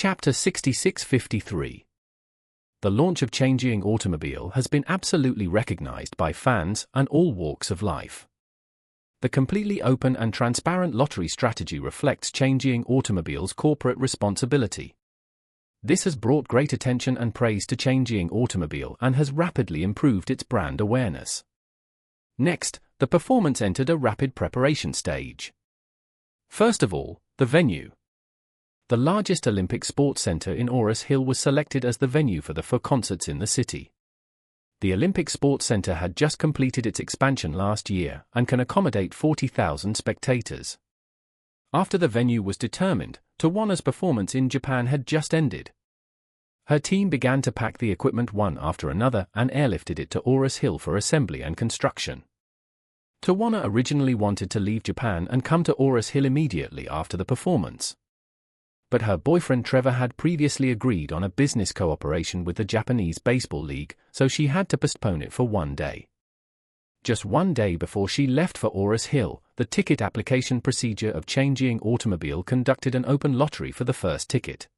Chapter 6653. The launch of Changing Automobile has been absolutely recognized by fans and all walks of life. The completely open and transparent lottery strategy reflects Changing Automobile's corporate responsibility. This has brought great attention and praise to Changing Automobile and has rapidly improved its brand awareness. Next, the performance entered a rapid preparation stage. First of all, the venue. The largest Olympic sports center in Aurus Hill was selected as the venue for concerts in the city. The Olympic Sports Center had just completed its expansion last year and can accommodate 40,000 spectators. After the venue was determined, Tana's performance in Japan had just ended. Her team began to pack the equipment one after another and airlifted it to Aurus Hill for assembly and construction. Tana originally wanted to leave Japan and come to Aurus Hill immediately after the performance. But her boyfriend Trevor had previously agreed on a business cooperation with the Japanese Baseball League, so she had to postpone it for one day. Just one day before she left for Aurus Hill, the ticket application procedure of Changing Automobile conducted an open lottery for the first ticket.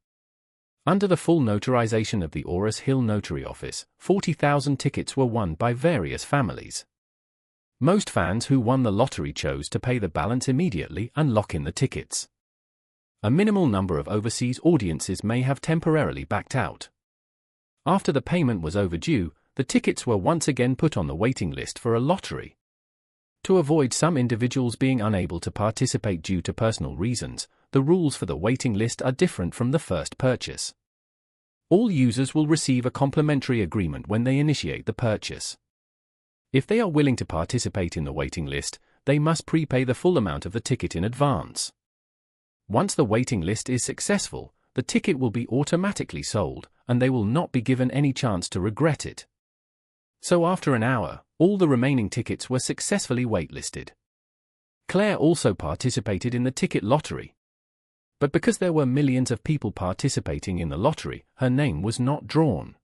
Under the full notarization of the Aurus Hill Notary Office, 40,000 tickets were won by various families. Most fans who won the lottery chose to pay the balance immediately and lock in the tickets. A minimal number of overseas audiences may have temporarily backed out. After the payment was overdue, the tickets were once again put on the waiting list for a lottery. To avoid some individuals being unable to participate due to personal reasons, the rules for the waiting list are different from the first purchase. All users will receive a complimentary agreement when they initiate the purchase. If they are willing to participate in the waiting list, they must prepay the full amount of the ticket in advance. Once the waiting list is successful, the ticket will be automatically sold, and they will not be given any chance to regret it. So after an hour, all the remaining tickets were successfully waitlisted. Claire also participated in the ticket lottery. But because there were millions of people participating in the lottery, her name was not drawn.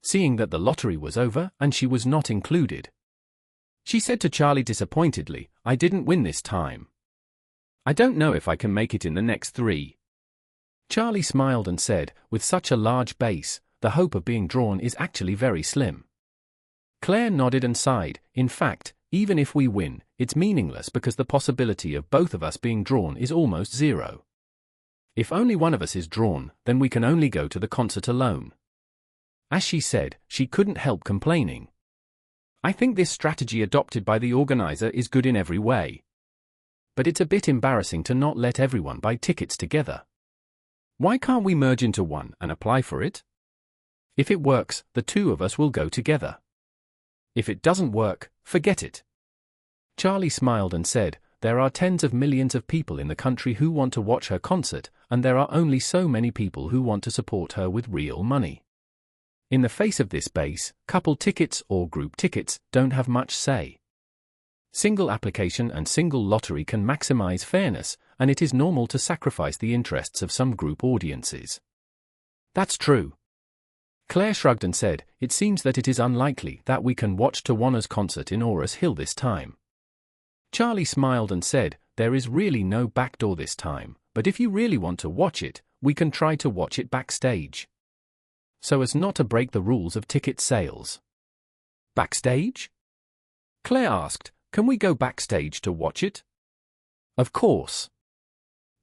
Seeing that the lottery was over and she was not included, she said to Charlie disappointedly, "I didn't win this time. I don't know if I can make it in the next 3. Charlie smiled and said, "With such a large base, the hope of being drawn is actually very slim." Claire nodded and sighed. "In fact, even if we win, it's meaningless because the possibility of both of us being drawn is almost zero. If only one of us is drawn, then we can only go to the concert alone." As she said, she couldn't help complaining. "I think this strategy adopted by the organizer is good in every way. But it's a bit embarrassing to not let everyone buy tickets together. Why can't we merge into one and apply for it? If it works, the two of us will go together. If it doesn't work, forget it." Charlie smiled and said, "There are tens of millions of people in the country who want to watch her concert, and there are only so many people who want to support her with real money. In the face of this base, couple tickets or group tickets don't have much say. Single application and single lottery can maximize fairness, and it is normal to sacrifice the interests of some group audiences." "That's true." Claire shrugged and said, "It seems that it is unlikely that we can watch Tana's concert in Aurus Hill this time." Charlie smiled and said, "There is really no backdoor this time, but if you really want to watch it, we can try to watch it backstage. So as not to break the rules of ticket sales." "Backstage?" Claire asked. "Can we go backstage to watch it?" "Of course."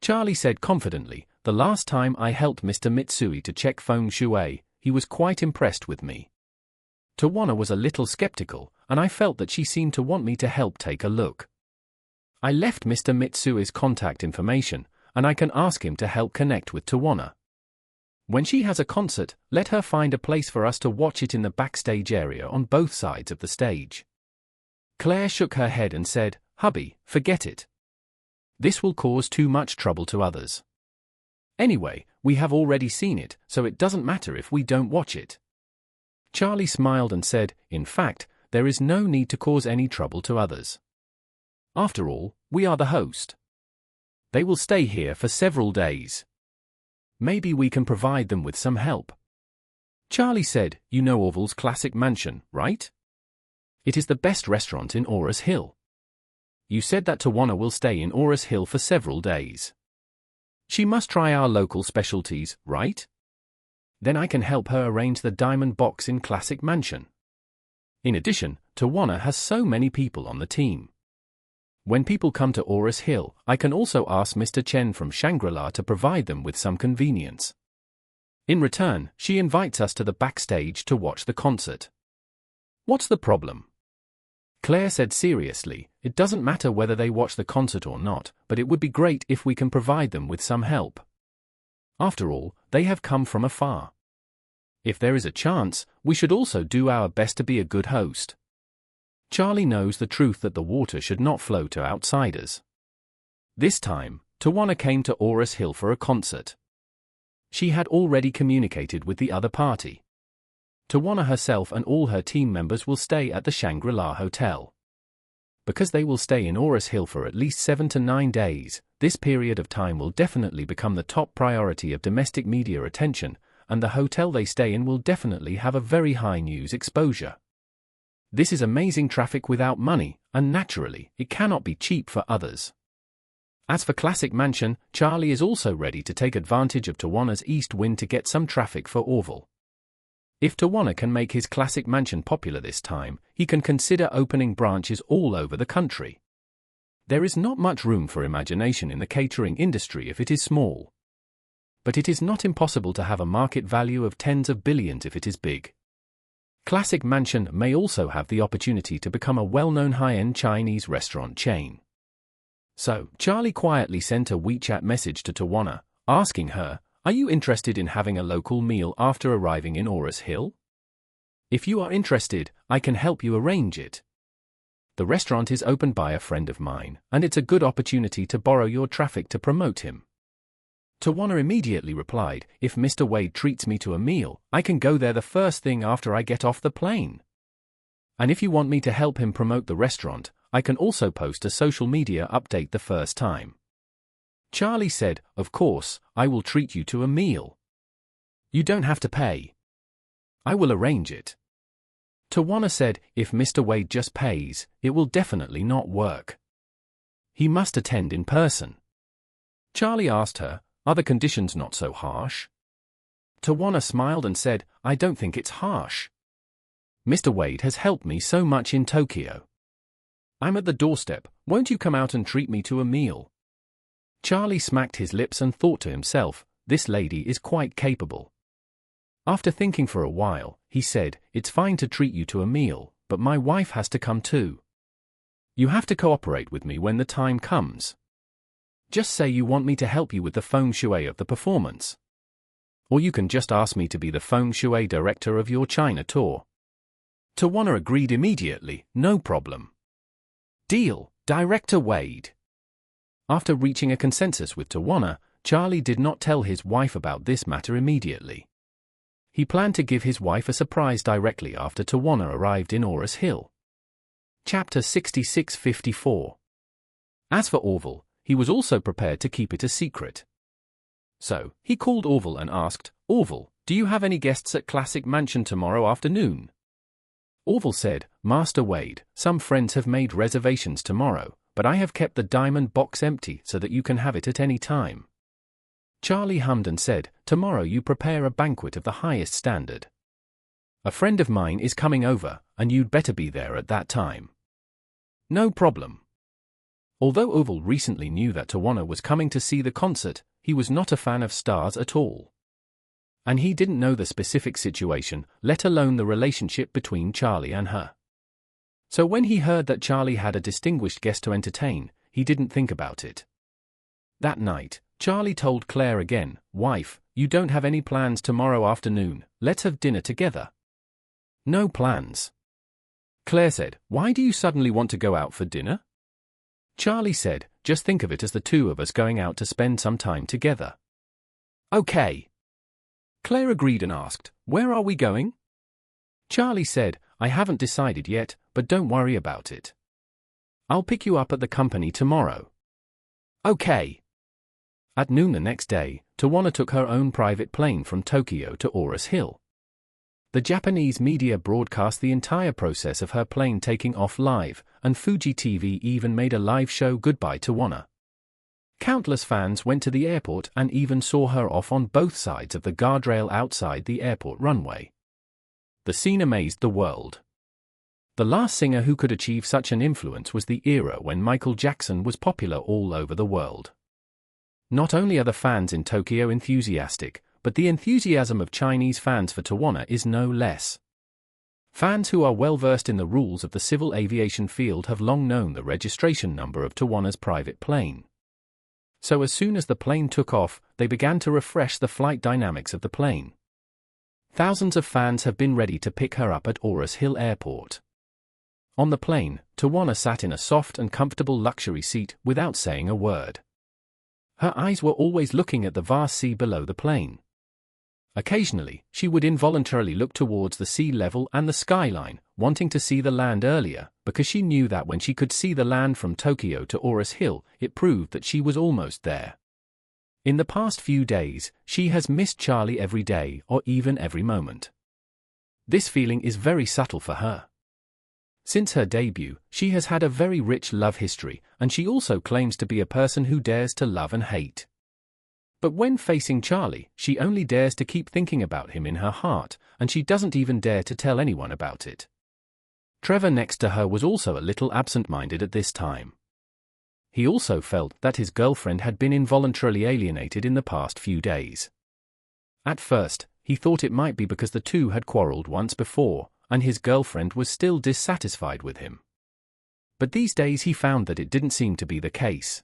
Charlie said confidently, "The last time I helped Mr. Mitsui to check feng shui, he was quite impressed with me." Tana was a little skeptical, and I felt that she seemed to want me to help take a look. I left Mr. Mitsui's contact information, and I can ask him to help connect with Tana. When she has a concert, let her find a place for us to watch it in the backstage area on both sides of the stage. Claire shook her head and said, "Hubby, forget it. This will cause too much trouble to others. Anyway, we have already seen it, so it doesn't matter if we don't watch it." Charlie smiled and said, "In fact, there is no need to cause any trouble to others. After all, we are the host. They will stay here for several days. Maybe we can provide them with some help." Charlie said, "You know Orville's classic mansion, right? It is the best restaurant in Aurus Hill. You said that Tana will stay in Aurus Hill for several days. She must try our local specialties, right? Then I can help her arrange the diamond box in Classic Mansion. In addition, Tana has so many people on the team. When people come to Aurus Hill, I can also ask Mr. Chen from Shangri-La to provide them with some convenience. In return, she invites us to the backstage to watch the concert. What's the problem? Claire said seriously, it doesn't matter whether they watch the concert or not, but it would be great if we can provide them with some help. After all, they have come from afar. If there is a chance, we should also do our best to be a good host. Charlie knows the truth that the water should not flow to outsiders. This time, Tana came to Aurus Hill for a concert. She had already communicated with the other party. Tana herself and all her team members will stay at the Shangri-La Hotel. Because they will stay in Aurus Hill for at least 7 to 9 days, this period of time will definitely become the top priority of domestic media attention, and the hotel they stay in will definitely have a very high news exposure. This is amazing traffic without money, and naturally, it cannot be cheap for others. As for Classic Mansion, Charlie is also ready to take advantage of Tana's east wind to get some traffic for Orville. If Tana can make his Classic Mansion popular this time, he can consider opening branches all over the country. There is not much room for imagination in the catering industry if it is small. But it is not impossible to have a market value of tens of billions if it is big. Classic Mansion may also have the opportunity to become a well-known high-end Chinese restaurant chain. So, Charlie quietly sent a WeChat message to Tana, asking her, "Are you interested in having a local meal after arriving in Aurus Hill? If you are interested, I can help you arrange it. The restaurant is opened by a friend of mine, and it's a good opportunity to borrow your traffic to promote him." Tana immediately replied, "If Mr. Wade treats me to a meal, I can go there the first thing after I get off the plane. And if you want me to help him promote the restaurant, I can also post a social media update the first time." Charlie said, "Of course, I will treat you to a meal. You don't have to pay. I will arrange it." Tana said, "If Mr. Wade just pays, it will definitely not work. He must attend in person." Charlie asked her, "Are the conditions not so harsh?" Tana smiled and said, "I don't think it's harsh. Mr. Wade has helped me so much in Tokyo. I'm at the doorstep, won't you come out and treat me to a meal?" Charlie smacked his lips and thought to himself, this lady is quite capable. After thinking for a while, he said, "It's fine to treat you to a meal, but my wife has to come too. You have to cooperate with me when the time comes. Just say you want me to help you with the feng shui of the performance. Or you can just ask me to be the feng shui director of your China tour." Tana agreed immediately, "No problem. Deal, Director Wade." After reaching a consensus with Tana, Charlie did not tell his wife about this matter immediately. He planned to give his wife a surprise directly after Tana arrived in Aurus Hill. Chapter 66-54. As for Orville, he was also prepared to keep it a secret. So, he called Orville and asked, "Orville, do you have any guests at Classic Mansion tomorrow afternoon?" Orville said, "Master Wade, some friends have made reservations tomorrow, but I have kept the diamond box empty so that you can have it at any time." Charlie hummed and said, "Tomorrow you prepare a banquet of the highest standard. A friend of mine is coming over, and you'd better be there at that time." "No problem." Although Orville recently knew that Tana was coming to see the concert, he was not a fan of stars at all. And he didn't know the specific situation, let alone the relationship between Charlie and her. So when he heard that Charlie had a distinguished guest to entertain, he didn't think about it. That night, Charlie told Claire again, "Wife, you don't have any plans tomorrow afternoon, let's have dinner together." "No plans." Claire said, "Why do you suddenly want to go out for dinner?" Charlie said, "Just think of it as the two of us going out to spend some time together." "Okay." Claire agreed and asked, "Where are we going?" Charlie said, "I haven't decided yet, but don't worry about it. I'll pick you up at the company tomorrow." "Okay." At noon the next day, Tana took her own private plane from Tokyo to Aurus Hill. The Japanese media broadcast the entire process of her plane taking off live, and Fuji TV even made a live show goodbye to Tana. Countless fans went to the airport and even saw her off on both sides of the guardrail outside the airport runway. The scene amazed the world. The last singer who could achieve such an influence was the era when Michael Jackson was popular all over the world. Not only are the fans in Tokyo enthusiastic, but the enthusiasm of Chinese fans for Tana is no less. Fans who are well versed in the rules of the civil aviation field have long known the registration number of Tana's private plane. So as soon as the plane took off, they began to refresh the flight dynamics of the plane. Thousands of fans have been ready to pick her up at Aurus Hill Airport. On the plane, Tana sat in a soft and comfortable luxury seat without saying a word. Her eyes were always looking at the vast sea below the plane. Occasionally, she would involuntarily look towards the sea level and the skyline, wanting to see the land earlier, because she knew that when she could see the land from Tokyo to Aurus Hill, it proved that she was almost there. In the past few days, she has missed Charlie every day or even every moment. This feeling is very subtle for her. Since her debut, she has had a very rich love history, and she also claims to be a person who dares to love and hate. But when facing Charlie, she only dares to keep thinking about him in her heart, and she doesn't even dare to tell anyone about it. Trevor next to her was also a little absent-minded at this time. He also felt that his girlfriend had been involuntarily alienated in the past few days. At first, he thought it might be because the two had quarreled once before, and his girlfriend was still dissatisfied with him. But these days he found that it didn't seem to be the case.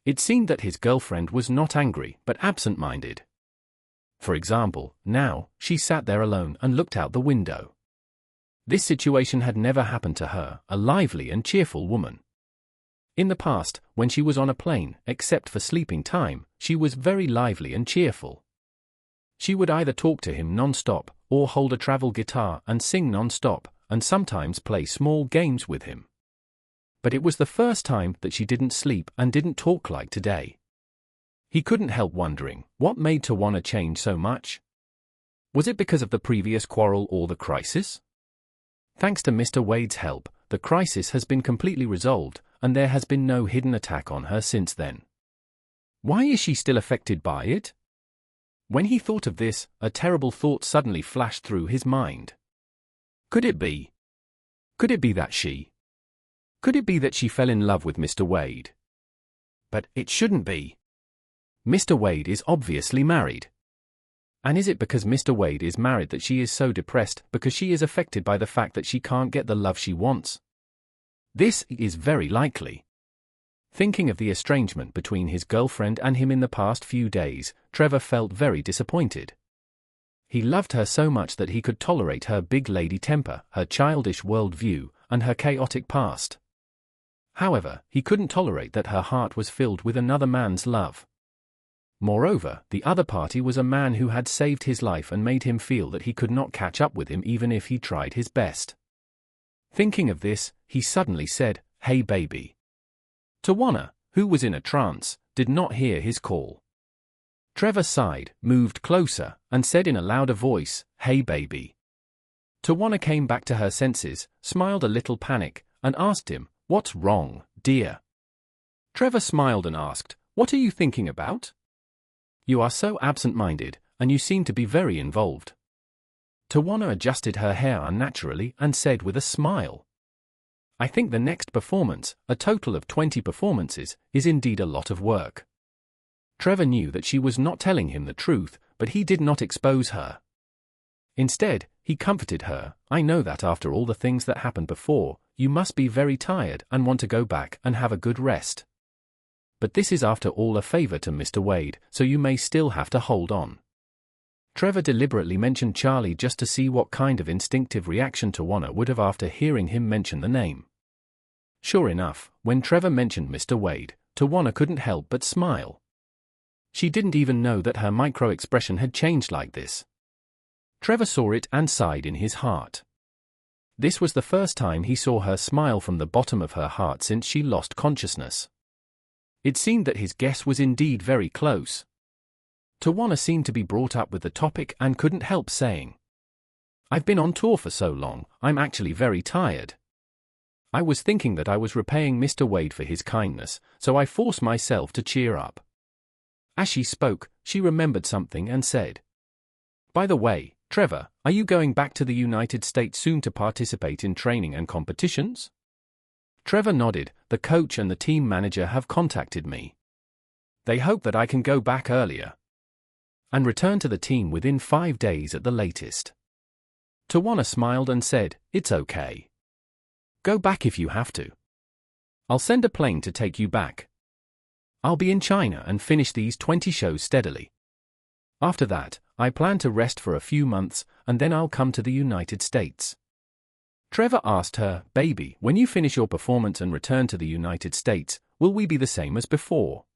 It seemed that his girlfriend was not angry but absent-minded. For example, now, she sat there alone and looked out the window. This situation had never happened to her, a lively and cheerful woman. In the past, when she was on a plane, except for sleeping time, she was very lively and cheerful. She would either talk to him non-stop, or hold a travel guitar and sing non-stop, and sometimes play small games with him. But it was the first time that she didn't sleep and didn't talk like today. He couldn't help wondering, what made Tana change so much? Was it because of the previous quarrel or the crisis? Thanks to Mr. Wade's help, the crisis has been completely resolved, and there has been no hidden attack on her since then. Why is she still affected by it? When he thought of this, a terrible thought suddenly flashed through his mind. Could it be that she fell in love with Mr. Wade? But it shouldn't be. Mr. Wade is obviously married. And is it because Mr. Wade is married that she is so depressed because she is affected by the fact that she can't get the love she wants? This is very likely. Thinking of the estrangement between his girlfriend and him in the past few days, Trevor felt very disappointed. He loved her so much that he could tolerate her big lady temper, her childish worldview, and her chaotic past. However, he couldn't tolerate that her heart was filled with another man's love. Moreover, the other party was a man who had saved his life and made him feel that he could not catch up with him even if he tried his best. Thinking of this, he suddenly said, "Hey baby." Tana, who was in a trance, did not hear his call. Trevor sighed, moved closer, and said in a louder voice, "Hey baby." Tana came back to her senses, smiled a little panic, and asked him, "What's wrong, dear?" Trevor smiled and asked, "What are you thinking about? You are so absent-minded, and you seem to be very involved." Tana adjusted her hair unnaturally and said with a smile, "I think the next performance, a total of 20 performances, is indeed a lot of work." Trevor knew that she was not telling him the truth, but he did not expose her. Instead, he comforted her, "I know that after all the things that happened before, you must be very tired and want to go back and have a good rest. But this is after all a favor to Mr. Wade, so you may still have to hold on." Trevor deliberately mentioned Charlie just to see what kind of instinctive reaction Tana would have after hearing him mention the name. Sure enough, when Trevor mentioned Mr. Wade, Tana couldn't help but smile. She didn't even know that her micro-expression had changed like this. Trevor saw it and sighed in his heart. This was the first time he saw her smile from the bottom of her heart since she lost consciousness. It seemed that his guess was indeed very close. Tana seemed to be brought up with the topic and couldn't help saying, "I've been on tour for so long, I'm actually very tired." I was thinking that I was repaying Mr. Wade for his kindness, so I forced myself to cheer up. As she spoke, she remembered something and said, "By the way, Trevor, are you going back to the United States soon to participate in training and competitions?" Trevor nodded. "The coach and the team manager have contacted me. They hope that I can go back earlier and return to the team within 5 days at the latest." Tawana smiled and said, "It's okay. Go back if you have to. I'll send a plane to take you back. I'll be in China and finish these 20 shows steadily. After that, I plan to rest for a few months, and then I'll come to the United States." Trevor asked her, "Baby, when you finish your performance and return to the United States, will we be the same as before?"